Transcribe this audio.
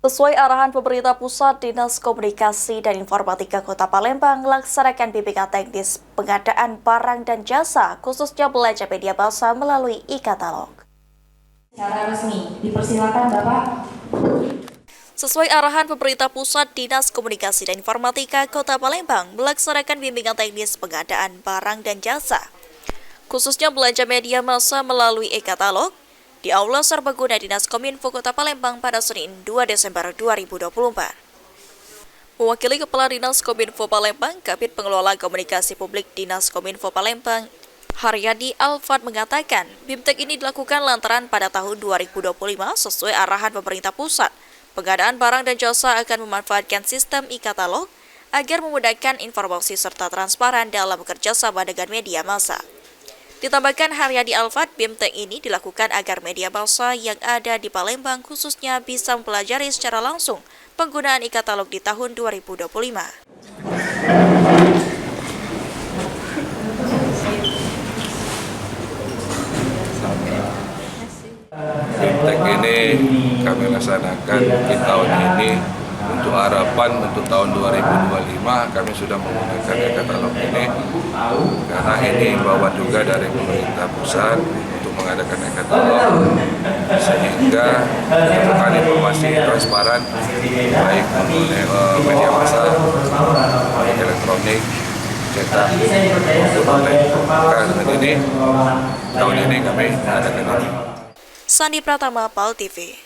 Sesuai arahan pemerintah pusat, Dinas Komunikasi dan Informatika Kota Palembang melaksanakan bimbingan teknis pengadaan barang dan jasa, khususnya belanja media massa melalui e-katalog. Secara resmi, dipersilakan Bapak. Sesuai arahan pemerintah pusat, Dinas Komunikasi dan Informatika Kota Palembang melaksanakan bimbingan teknis pengadaan barang dan jasa, khususnya belanja media massa melalui e-katalog, di Aula Serbaguna Dinas Kominfo Kota Palembang pada Senin 2 Desember 2024. Mewakili Kepala Dinas Kominfo Palembang, Kabid Pengelola Komunikasi Publik Dinas Kominfo Palembang, Haryadi Alfat mengatakan, BIMTEK ini dilakukan lantaran pada tahun 2025 sesuai arahan pemerintah pusat. Pengadaan barang dan jasa akan memanfaatkan sistem e-katalog agar memudahkan informasi serta transparan dalam bekerja sama dengan media massa. Ditambahkan Haryadi Alfat, BIMTEK ini dilakukan agar media massa yang ada di Palembang khususnya bisa mempelajari secara langsung penggunaan e-katalog di tahun 2025. BIMTEK ini kami laksanakan di tahun ini untuk harapan untuk tahun 2025 kami sudah menggunakan e-katalog ini karena ini imbauan juga dari pemerintah pusat untuk mengadakan e-katalog sehingga mendapatkan informasi transparan baik media massa, elektronik, cetak maupun online. Dengan ini tahun ini kami mengadakan ini. Sandi Pratama, PAL TV.